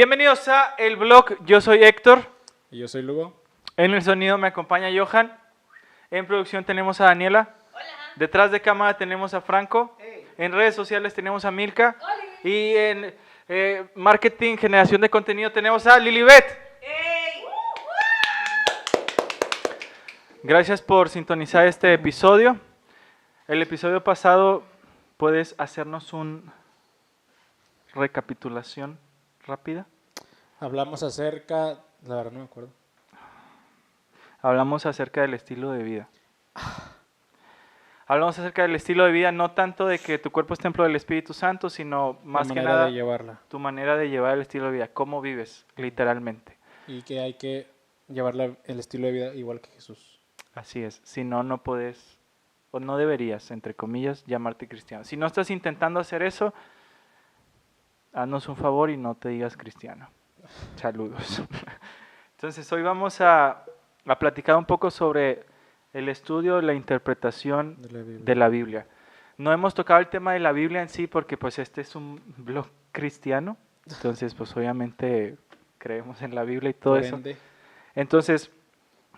Bienvenidos a El Blog, yo soy Héctor. Y yo soy Lugo. En el sonido me acompaña Johan. En producción tenemos a Daniela. Hola. Detrás de cámara tenemos a Franco. Hey. En redes sociales tenemos a Milka. Hola. Y en marketing, generación de contenido tenemos a Lilibet. Hey. Gracias por sintonizar este episodio. El episodio pasado, ¿puedes hacernos una recapitulación rápida? Hablamos acerca, la verdad no me acuerdo. Hablamos acerca del estilo de vida. Hablamos acerca del estilo de vida, no tanto de que tu cuerpo es templo del Espíritu Santo, sino más que nada de llevarla. tu manera de llevar el estilo de vida, cómo vives, literalmente. Y que hay que llevarla el estilo de vida igual que Jesús. Así es, si no, no puedes, o no deberías, entre comillas, llamarte cristiano. Si no estás intentando hacer eso, haznos un favor y no te digas cristiano. Saludos. Entonces, hoy vamos a platicar un poco sobre el estudio, la interpretación de la Biblia. No hemos tocado el tema de la Biblia en sí porque pues este es un blog cristiano, entonces pues obviamente creemos en la Biblia y todo eso. Entonces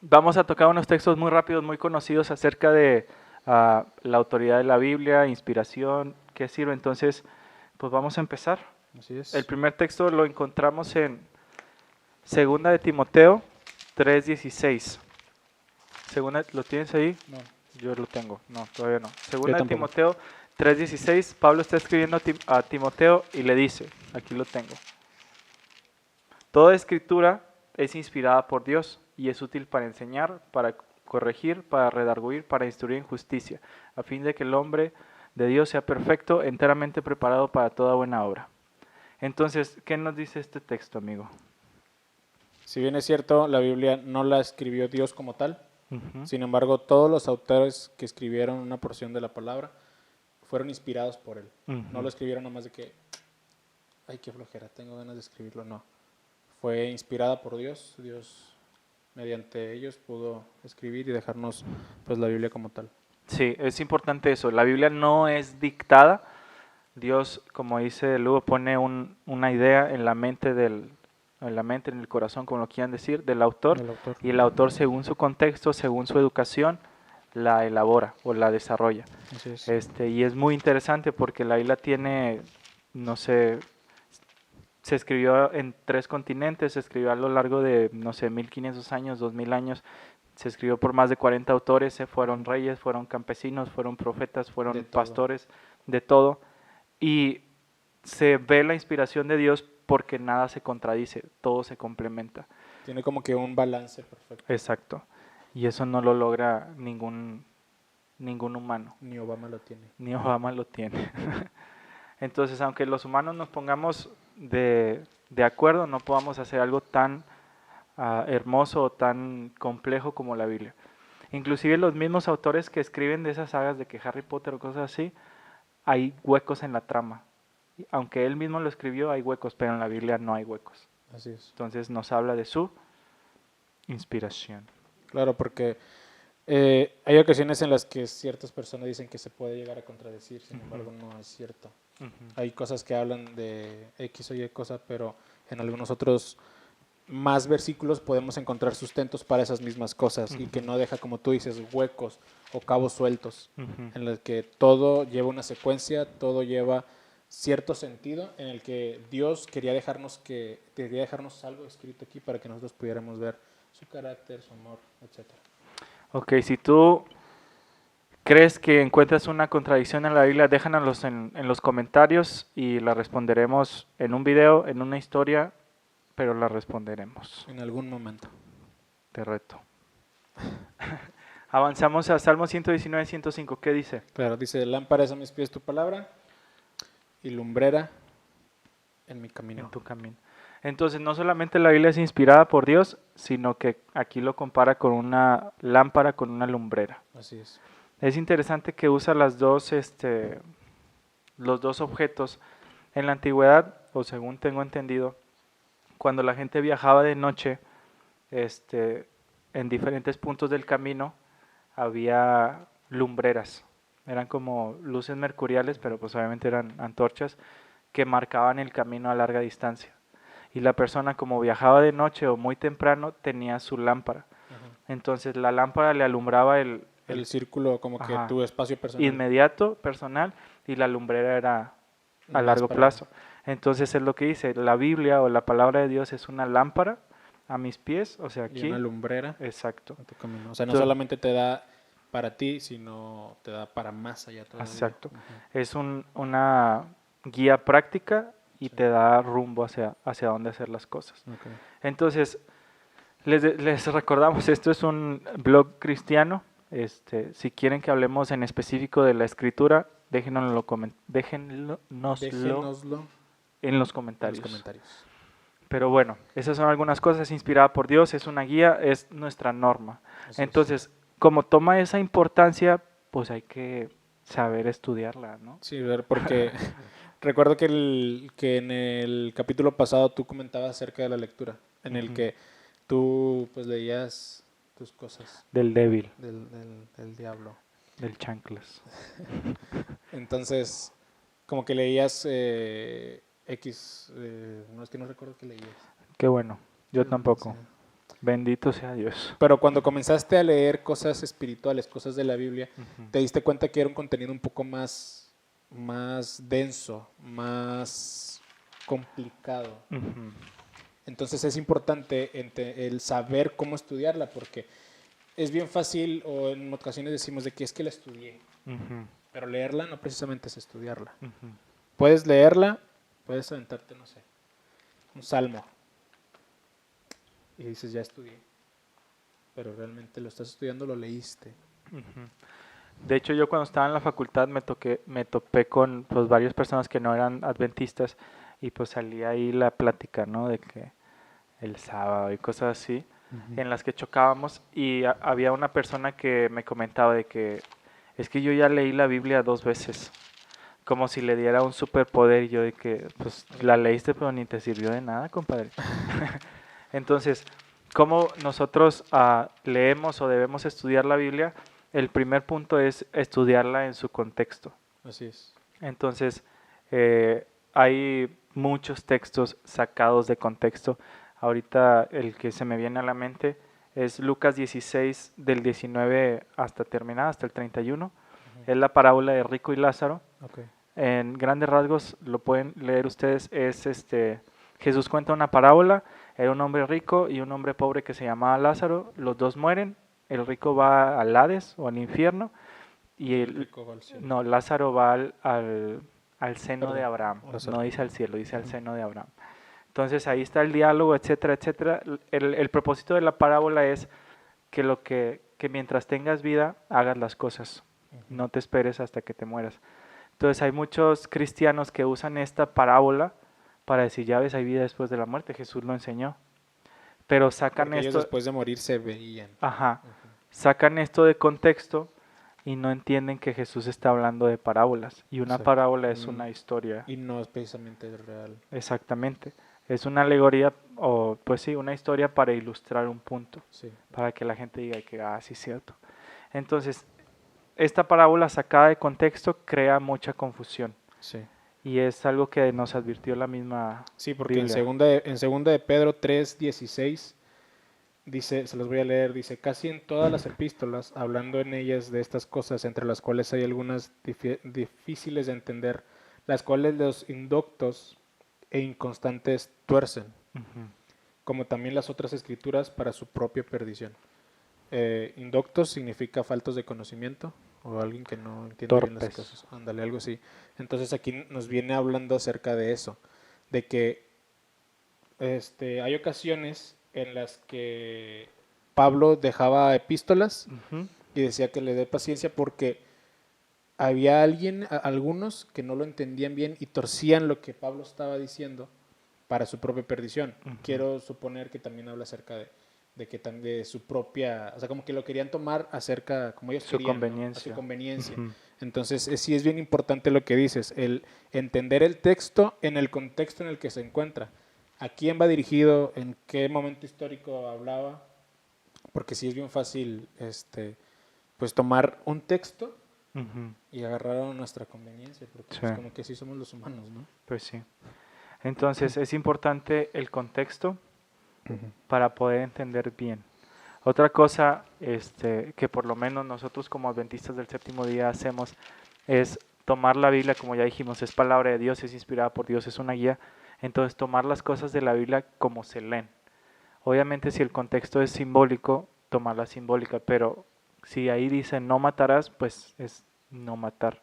vamos a tocar unos textos muy rápidos, muy conocidos acerca de la autoridad de la Biblia, inspiración, qué sirve. Entonces pues vamos a empezar. Así es. El primer texto lo encontramos en 2 de Timoteo 3:16. ¿Lo tienes ahí? No. Yo lo tengo. No, todavía no. 2 de tampoco. Timoteo 3:16. Pablo está escribiendo a Timoteo y le dice, aquí lo tengo. Toda escritura es inspirada por Dios y es útil para enseñar, para corregir, para redarguir, para instruir en justicia, a fin de que el hombre de Dios sea perfecto, enteramente preparado para toda buena obra. Entonces, ¿qué nos dice este texto, amigo? Si bien es cierto, la Biblia no la escribió Dios como tal, Uh-huh. sin embargo, todos los autores que escribieron una porción de la palabra fueron inspirados por él. Uh-huh. No lo escribieron nomás de que, ay, qué flojera, tengo ganas de escribirlo, no. Fue inspirada por Dios, Dios mediante ellos pudo escribir y dejarnos pues la Biblia como tal. Sí, es importante eso. La Biblia no es dictada. Dios, como dice Lugo, pone una idea en la mente, en el corazón, como lo quieran decir, del autor. Y el autor, según su contexto, según su educación, la elabora o la desarrolla. Así es. Y es muy interesante porque la Biblia tiene, no sé, se escribió en 3 continentes, se escribió a lo largo de, no sé, 1500 años, 2000 años. Se escribió por más de 40 autores, fueron reyes, fueron campesinos, fueron profetas, fueron pastores, de todo. Y se ve la inspiración de Dios porque nada se contradice, todo se complementa. Tiene como que un balance perfecto. Exacto. Y eso no lo logra ningún humano. Ni Obama lo tiene. Ni Obama lo tiene. Entonces, aunque los humanos nos pongamos de acuerdo, no podamos hacer algo tan hermoso o tan complejo como la Biblia. Inclusive los mismos autores que escriben de esas sagas de que Harry Potter o cosas así, hay huecos en la trama. Aunque él mismo lo escribió, hay huecos, pero en la Biblia no hay huecos. Así es. Entonces nos habla de su inspiración. Claro, porque hay ocasiones en las que ciertas personas dicen que se puede llegar a contradecir, sin embargo no es cierto. Hay cosas que hablan de X o Y cosa, pero en algunos otros más versículos podemos encontrar sustentos para esas mismas cosas y que no deja, como tú dices, huecos o cabos sueltos, en los que todo lleva una secuencia, todo lleva cierto sentido, en el que Dios quería dejarnos algo escrito aquí para que nosotros pudiéramos ver su carácter, su amor, etc. Ok, si tú crees que encuentras una contradicción en la Biblia, déjanos en los comentarios y la responderemos en un video, en una historia, pero la responderemos. En algún momento. Te reto. Avanzamos a Salmo 119, 105. ¿Qué dice? Claro, dice, lámpara es a mis pies tu palabra y lumbrera en mi camino. En tu camino. Entonces, no solamente la Biblia es inspirada por Dios, sino que aquí lo compara con una lámpara, con una lumbrera. Así es. Es interesante que usa los dos objetos. En la antigüedad, o según tengo entendido, cuando la gente viajaba de noche, en diferentes puntos del camino había lumbreras. Eran como luces mercuriales, pero pues obviamente eran antorchas que marcaban el camino a larga distancia. y la persona como viajaba de noche o muy temprano tenía su lámpara. Ajá. Entonces la lámpara le alumbraba El círculo, como que ajá, tu espacio personal. inmediato, personal, y la lumbrera era a Más largo para- plazo. Entonces es lo que dice, la Biblia o la palabra de Dios es una lámpara a mis pies, o sea, Y una aquí, lumbrera exacto, a tu camino. O sea, no Entonces, solamente te da para ti, sino te da para más allá todavía. exacto. Ujú. Es una guía práctica y Sí. te da rumbo hacia dónde hacer las cosas. Ok. Entonces, les recordamos, esto es un blog cristiano. Si quieren que hablemos en específico de la escritura, déjenoslo Déjenoslo en los en comentarios. los comentarios. Pero bueno, esas son algunas cosas inspiradas por Dios, es una guía, es nuestra norma. Así es. Entonces, como toma esa importancia, pues hay que saber estudiarla, ¿no? Sí, porque recuerdo que en el capítulo pasado tú comentabas acerca de la lectura, en el Ujú. que tú pues leías tus cosas Del débil, del diablo. del chanclas. Entonces, como que leías X, no es que no recuerdo qué leías. Qué bueno, yo Sí. tampoco. Bendito sea Dios. Pero cuando comenzaste a leer cosas espirituales, cosas de la Biblia, Ujú. te diste cuenta que era un contenido un poco más denso, más complicado. Ujú. Entonces es importante el saber cómo estudiarla, porque es bien fácil, o en ocasiones decimos de que es que la estudié, Ujú. pero leerla no precisamente es estudiarla. Ujú. Puedes leerla, puedes aventarte, no sé, un salmo, y dices, ya estudié, pero realmente lo estás estudiando, lo leíste. Ujú. De hecho, yo cuando estaba en la facultad me topé con pues, varias personas que no eran adventistas y pues salía ahí la plática, ¿no? De que el sábado y cosas así, en las que chocábamos y había una persona que me comentaba de que es que yo ya leí la Biblia 2 veces, como si le diera un superpoder y yo de que pues la leíste pero ni te sirvió de nada, compadre. Entonces, ¿cómo nosotros leemos o debemos estudiar la Biblia? El primer punto es estudiarla en su contexto. Así es. Entonces, hay muchos textos sacados de contexto. Ahorita el que se me viene a la mente es Lucas 16 del 19 hasta terminar, hasta el 31. Es la parábola de Rico y Lázaro. Okay. En grandes rasgos lo pueden leer ustedes. Jesús cuenta una parábola. Era un hombre rico y un hombre pobre que se llamaba Lázaro. Los dos mueren. El rico va al Hades o al infierno y El rico va al cielo. no, Lázaro va al seno de Perdón, Abraham. Lázaro. No dice al cielo, dice al Ujú. seno de Abraham. Entonces ahí está el diálogo, etcétera, etcétera. El propósito de la parábola es que mientras tengas vida hagas las cosas. Ujú. No te esperes hasta que te mueras. Entonces hay muchos cristianos que usan esta parábola para decir, ya ves, hay vida después de la muerte. Jesús lo enseñó. Pero sacan Porque ellos esto, después de morir se veían. ajá, Ujú. sacan esto de contexto y no entienden que Jesús está hablando de parábolas. Y una Exacto. parábola es una historia. Y no es precisamente real. Exactamente. Es una alegoría o pues sí, una historia para ilustrar un punto, Sí. para que la gente diga que, sí, es cierto. Entonces, esta parábola sacada de contexto crea mucha confusión Sí. y es algo que nos advirtió la misma Sí, porque Biblia. en segunda de Pedro 3:16 dice, se los voy a leer, dice, casi en todas las epístolas, hablando en ellas de estas cosas, entre las cuales hay algunas difíciles de entender, las cuales los indoctos e inconstantes tuercen, Ujú. como también las otras escrituras para su propia perdición. Indoctos significa faltos de conocimiento o alguien que no entiende bien las Torpes. cosas. Ándale, algo así. Entonces aquí nos viene hablando acerca de eso, de que hay ocasiones en las que Pablo dejaba epístolas Ujú. y decía que le dé paciencia porque había algunos que no lo entendían bien y torcían lo que Pablo estaba diciendo para su propia perdición. Ujú. Quiero suponer que también habla acerca de su propia, o sea, como que lo querían tomar acerca, como ellos Su querían, ¿no? A conveniencia. su conveniencia. Ujú. Entonces, sí es bien importante lo que dices, el entender el texto en el contexto en el que se encuentra. ¿A quién va dirigido? ¿En qué momento histórico hablaba? Porque sí es bien fácil, pues tomar un texto Ujú. y agarrar a nuestra conveniencia, porque Sí. pues como que sí somos los humanos, ¿no? Pues sí. Entonces es importante el contexto para poder entender bien. Otra cosa que por lo menos nosotros como adventistas del séptimo día hacemos es tomar la Biblia, como ya dijimos, es palabra de Dios, es inspirada por Dios, es una guía. Entonces tomar las cosas de la Biblia como se leen. Obviamente si el contexto es simbólico, tomarla simbólica, pero si ahí dice no matarás, pues es no matar.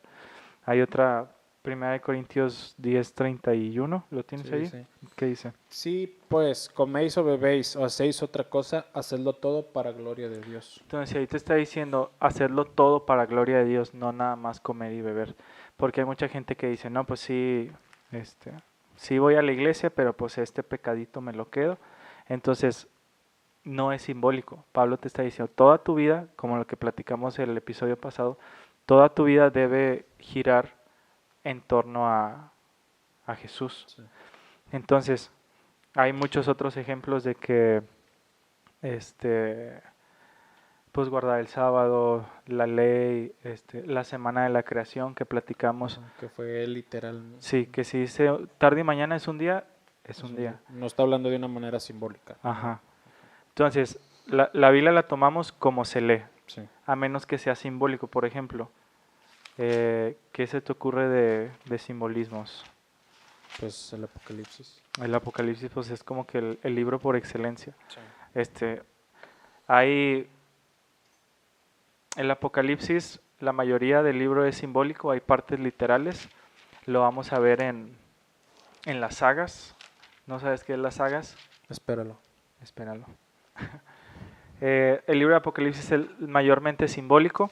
Hay otra, 1 Corintios 10:31, ¿lo tienes Sí, ahí? sí. ¿Qué dice? Sí, pues coméis o bebéis o hacéis otra cosa, hacedlo todo para gloria de Dios. Entonces ahí te está diciendo hacerlo todo para gloria de Dios, no nada más comer y beber. Porque hay mucha gente que dice, no, pues sí, sí voy a la iglesia, pero pues este pecadito me lo quedo. Entonces no es simbólico. Pablo te está diciendo, toda tu vida, como lo que platicamos en el episodio pasado, toda tu vida debe girar en torno a Jesús. Sí. Entonces, hay muchos otros ejemplos de que, pues guardar el sábado, la ley, la semana de la creación que platicamos. Que fue literal. Sí, que si dice tarde y mañana es un día, es un día. No está hablando de una manera simbólica. Ajá. Entonces, la Biblia la tomamos como se lee, Sí. a menos que sea simbólico. Por ejemplo, ¿qué se te ocurre de simbolismos? Pues el Apocalipsis. El Apocalipsis pues es como que el libro por excelencia. Sí. Hay el Apocalipsis, la mayoría del libro es simbólico, hay partes literales. Lo vamos a ver en las sagas. ¿No sabes qué es las sagas? Espéralo. Espéralo. El libro de Apocalipsis es mayormente simbólico.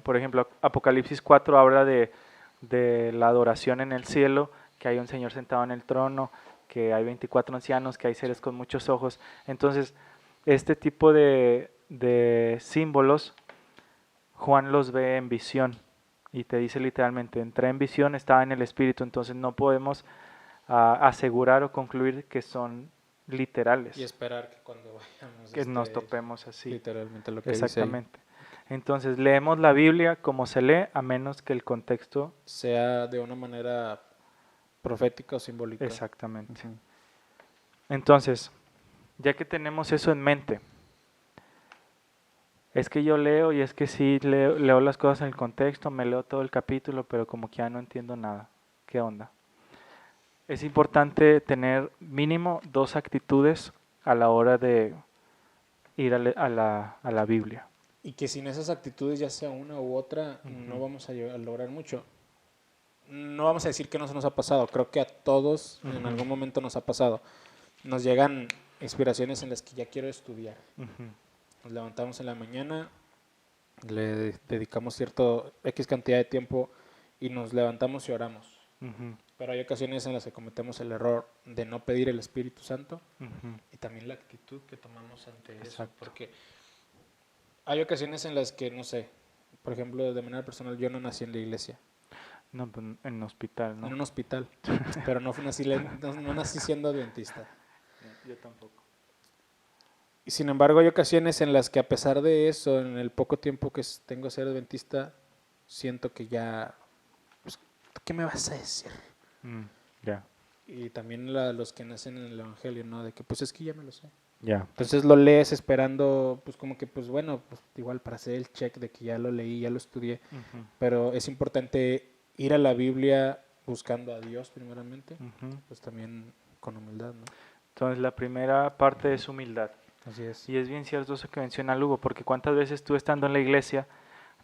Por ejemplo, Apocalipsis 4 habla de la adoración en el cielo, que hay un Señor sentado en el trono, que hay 24 ancianos, que hay seres con muchos ojos. Entonces, este tipo de símbolos, Juan los ve en visión y te dice literalmente, entré en visión, estaba en el Espíritu, entonces no podemos asegurar o concluir que son literales. Y esperar que cuando vayamos que nos topemos así. Literalmente lo que exactamente. Entonces leemos la Biblia como se lee, a menos que el contexto sea de una manera profética o simbólica. Exactamente. Entonces, ya que tenemos eso en mente, es que yo leo y es que sí leo las cosas en el contexto, me leo todo el capítulo, pero como que ya no entiendo nada. ¿Qué onda? Es importante tener mínimo 2 actitudes a la hora de ir a la Biblia. Y que sin esas actitudes, ya sea una u otra, no vamos a lograr mucho. No vamos a decir que no se nos ha pasado. Creo que a todos en algún momento nos ha pasado. Nos llegan inspiraciones en las que ya quiero estudiar. Nos levantamos en la mañana, le dedicamos cierto X cantidad de tiempo y nos levantamos y oramos. Pero hay ocasiones en las que cometemos el error de no pedir el Espíritu Santo y también la actitud que tomamos ante eso. Porque hay ocasiones en las que, no sé, por ejemplo, de manera personal, yo no nací en la iglesia. No, pues en un hospital, ¿no? En un hospital, pero no nací siendo adventista. Yo tampoco. Y sin embargo, hay ocasiones en las que a pesar de eso, en el poco tiempo que tengo a ser adventista, siento que ya, pues, ¿qué me vas a decir? Ya. Y también los que nacen en el evangelio, ¿no? De que pues es que ya me lo sé. Ya. Entonces lo lees esperando, pues como que, pues bueno, pues igual para hacer el check de que ya lo leí, ya lo estudié. Pero es importante ir a la Biblia buscando a Dios primeramente, pues también con humildad, ¿no? Entonces la primera parte es humildad. Así es. Y es bien cierto eso que menciona Lugo, porque cuántas veces tú estando en la iglesia,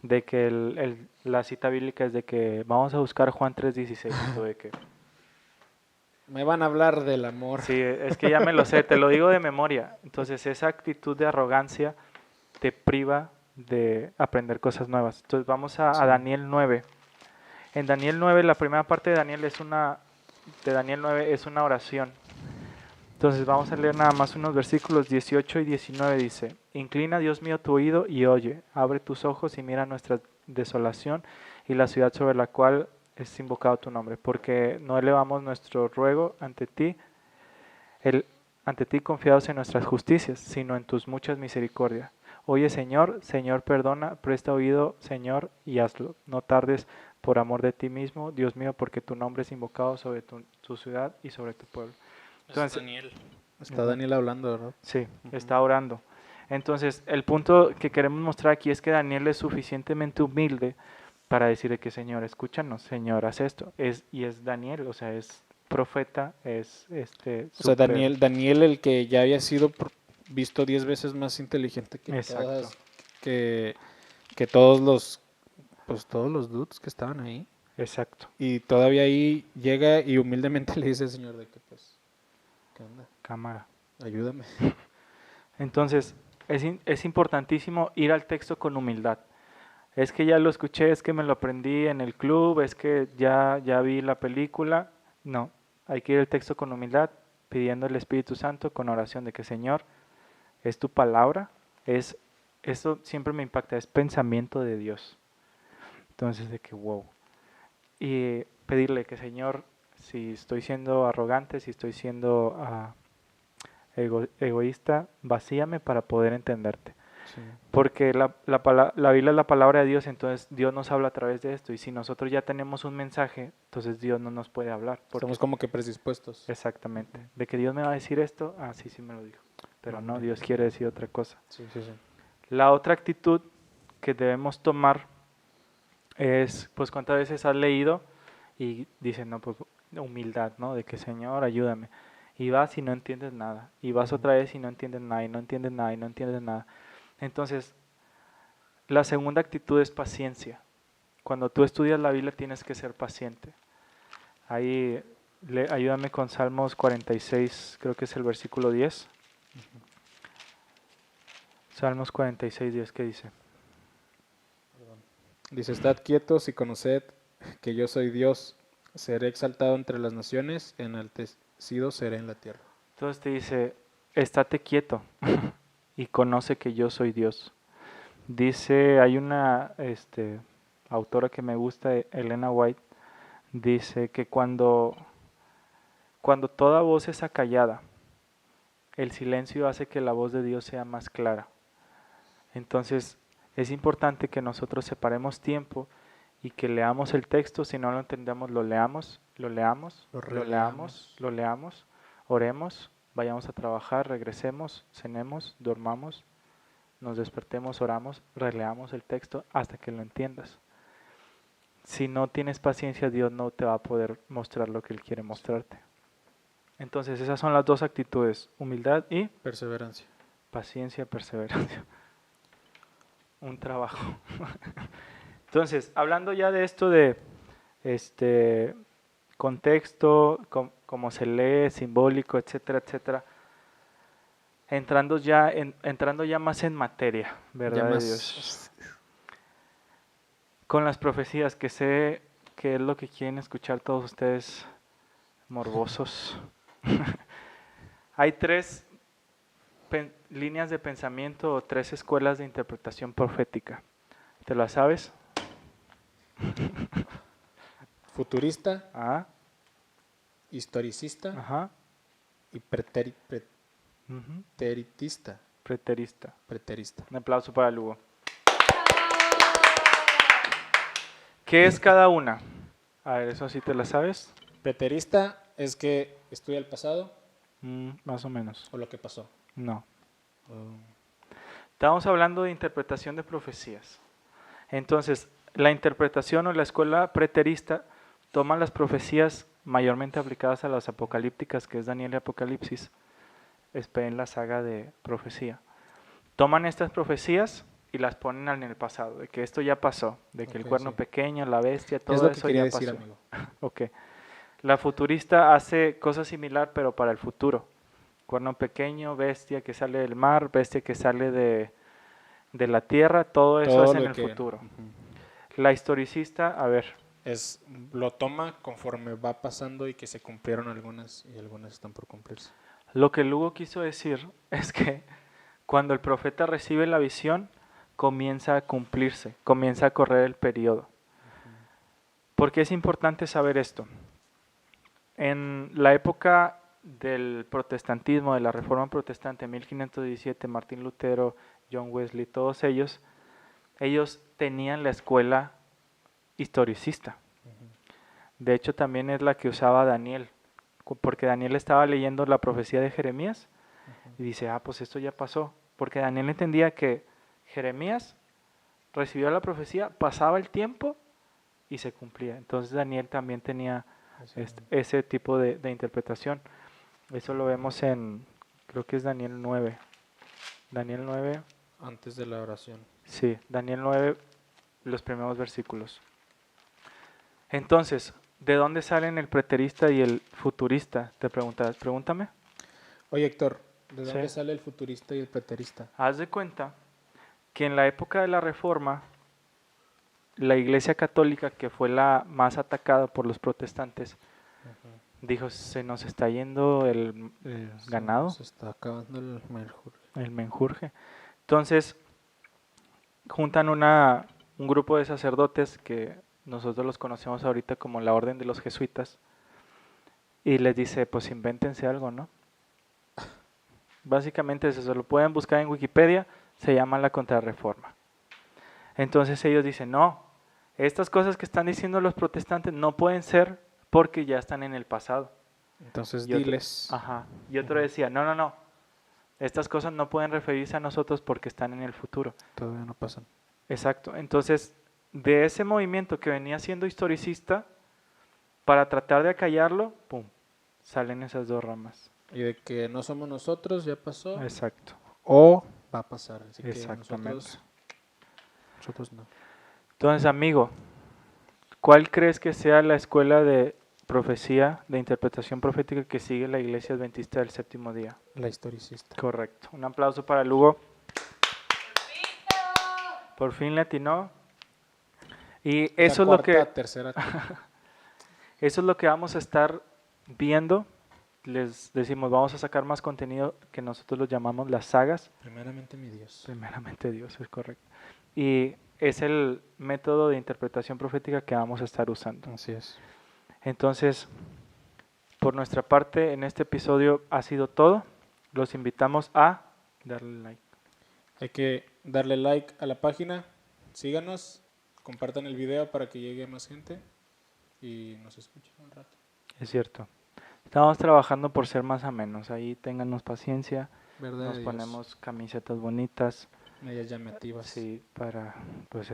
de que la cita bíblica es de que vamos a buscar Juan 3:16, de que me van a hablar del amor. Sí, es que ya me lo sé, te lo digo de memoria. Entonces esa actitud de arrogancia te priva de aprender cosas nuevas. Entonces vamos a Daniel 9. En Daniel 9, la primera parte de Daniel es una oración. Entonces vamos a leer nada más unos versículos 18 y 19. Dice, inclina Dios mío tu oído y oye, abre tus ojos y mira nuestra desolación y la ciudad sobre la cual es invocado tu nombre, porque no elevamos nuestro ruego ante ti confiados en nuestras justicias, sino en tus muchas misericordias. Oye, Señor, Señor, perdona, presta oído, Señor, y hazlo. No tardes por amor de ti mismo, Dios mío, porque tu nombre es invocado sobre tu ciudad y sobre tu pueblo. Entonces, Daniel. Está Daniel hablando, ¿verdad? sí, está orando. Entonces, el punto que queremos mostrar aquí es que Daniel es suficientemente humilde para decirle que, Señor, escúchanos, Señor, haz esto. Y es Daniel, o sea, es profeta, es O sea, Daniel el que ya había sido visto 10 veces más inteligente que Exacto. que todos los dudes que estaban ahí. Exacto. Y todavía ahí llega y humildemente le dice al Señor de que pues, ¿qué onda? Cámara. Ayúdame. Entonces, es importantísimo ir al texto con humildad. Es que ya lo escuché, es que me lo aprendí en el club, es que ya vi la película. No, hay que ir al texto con humildad, pidiendo al Espíritu Santo, con oración de que, Señor, es tu palabra, esto siempre me impacta, es pensamiento de Dios. Entonces, de que, wow. Y pedirle que, Señor, si estoy siendo arrogante, si estoy siendo egoísta, vacíame para poder entenderte. Sí. Porque la Biblia es la palabra de Dios, entonces Dios nos habla a través de esto. Y si nosotros ya tenemos un mensaje, entonces Dios no nos puede hablar. Estamos como que predispuestos. Exactamente. De que Dios me va a decir esto, sí me lo dijo. Pero no, Dios quiere decir otra cosa. Sí. La otra actitud que debemos tomar es, pues, ¿cuántas veces has leído y dices, no, pues, humildad, ¿no? De que, Señor, ayúdame. Y vas y no entiendes nada. Y vas otra vez y no entiendes nada, y no entiendes nada, y no entiendes nada. Entonces, la segunda actitud es paciencia. Cuando tú estudias la Biblia tienes que ser paciente. Ahí, ayúdame con Salmos 46, creo que es el versículo 10. Salmos 46, 10, ¿qué dice? Dice, estad quietos y conoced que yo soy Dios. Seré exaltado entre las naciones, enaltecido seré en la tierra. Entonces te dice, estate quieto y conoce que yo soy Dios. Dice, hay una autora que me gusta, Elena White, dice que cuando toda voz es acallada, el silencio hace que la voz de Dios sea más clara. Entonces, es importante que nosotros separemos tiempo y que leamos el texto. Si no lo entendemos, lo leamos, oremos, vayamos a trabajar, regresemos, cenemos, dormamos, nos despertemos, oramos, releamos el texto hasta que lo entiendas. Si no tienes paciencia, Dios no te va a poder mostrar lo que Él quiere mostrarte. Entonces esas son las dos actitudes, humildad y perseverancia. Paciencia, perseverancia. Un trabajo. Entonces, hablando ya de esto de contexto, cómo se lee, simbólico, etcétera, etcétera, entrando ya más en materia, ¿verdad? De Dios. Con las profecías, que sé que es lo que quieren escuchar todos ustedes morbosos. Hay tres líneas de pensamiento o tres escuelas de interpretación profética. ¿Te las sabes? Futurista, Ah, historicista ajá. y Ujú. preterista. Preterista. Un aplauso para Lugo. ¿Qué es cada una? A ver, eso sí te la sabes. Preterista es que estudia el pasado Más o menos. o lo que pasó. No. Estamos hablando de interpretación de profecías. Entonces, la interpretación o la escuela preterista toma las profecías mayormente aplicadas a las apocalípticas, que es Daniel y Apocalipsis, en la saga de profecía. Toman estas profecías y las ponen en el pasado, de que esto ya pasó, de que el cuerno pequeño, la bestia, todo eso ya pasó. Amigo. Okay. La futurista hace cosas similar, pero para el futuro. Cuerno pequeño, bestia que sale del mar, bestia que sale de la tierra, todo eso es en el futuro. La historicista, a ver. Lo toma conforme va pasando y que se cumplieron algunas y algunas están por cumplirse. Lo que Lugo quiso decir es que cuando el profeta recibe la visión, comienza a cumplirse, comienza a correr el periodo. ¿Por qué es importante saber esto? En la época del protestantismo, de la Reforma Protestante, 1517, Martín Lutero, John Wesley, todos ellos tenían la escuela historicista. Ujú. De hecho, también es la que usaba Daniel, porque Daniel estaba leyendo la profecía de Jeremías y dice, pues esto ya pasó, porque Daniel entendía que Jeremías recibió la profecía, pasaba el tiempo y se cumplía. Entonces Daniel también tenía ese tipo de interpretación. Eso lo vemos en, creo que es Daniel 9. Daniel 9, Antes de la oración. sí, Daniel 9, los primeros versículos. Entonces, ¿de dónde salen el preterista y el futurista? Te preguntarás, pregúntame. Oye, Héctor, ¿de Sí. dónde sale el futurista y el preterista? Haz de cuenta que en la época de la Reforma, la Iglesia Católica, que fue la más atacada por los protestantes, dijo, se nos está yendo el ganado, Se está acabando el menjurje. el menjurje. Entonces, juntan un grupo de sacerdotes que nosotros los conocemos ahorita como la Orden de los Jesuitas y les dice, pues invéntense algo, ¿no? Básicamente eso, se lo pueden buscar en Wikipedia, se llama la Contrarreforma. Entonces ellos dicen, no, estas cosas que están diciendo los protestantes no pueden ser porque ya están en el pasado. Entonces Y otro- diles. Ajá. Y otro decía, no, estas cosas no pueden referirse a nosotros porque están en el futuro. Todavía no pasan. Exacto. Entonces, de ese movimiento que venía siendo historicista, para tratar de acallarlo, pum, salen esas dos ramas. Y de que no somos nosotros, ya pasó. Exacto. O va a pasar. Así que Exactamente. nosotros no. Entonces, amigo, ¿cuál crees que sea la escuela de profecía, de interpretación profética que sigue la Iglesia Adventista del Séptimo Día? La historicista. Correcto. Un aplauso para Lugo. Por fin le atinó. Y eso es lo que Tercera. eso es lo que vamos a estar viendo. Les decimos, vamos a sacar más contenido que nosotros lo llamamos las sagas. Primeramente mi Dios. Primeramente Dios, es correcto. Y es el método de interpretación profética que vamos a estar usando. Así es. Entonces, por nuestra parte, en este episodio ha sido todo. Los invitamos a darle like. Hay que darle like a la página. Síganos. Compartan el video para que llegue a más gente. Y nos escuchen un rato. Es cierto. Estamos trabajando por ser más amenos. Ahí téngannos paciencia. ¿Verdad? Nos Dios? ponemos camisetas bonitas. Medias llamativas. Sí, para, pues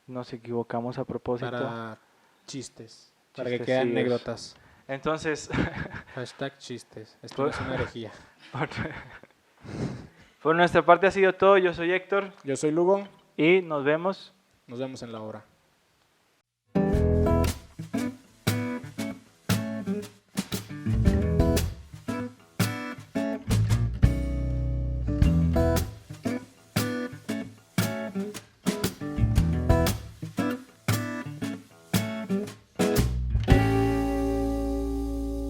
nos equivocamos a propósito. Para chistes. Para que Chistecillos. queden anécdotas. Entonces, Hashtag chistes. Esto no es una herejía. por nuestra parte ha sido todo. Yo soy Héctor Yo soy Lugo. y nos vemos. Nos vemos en la hora.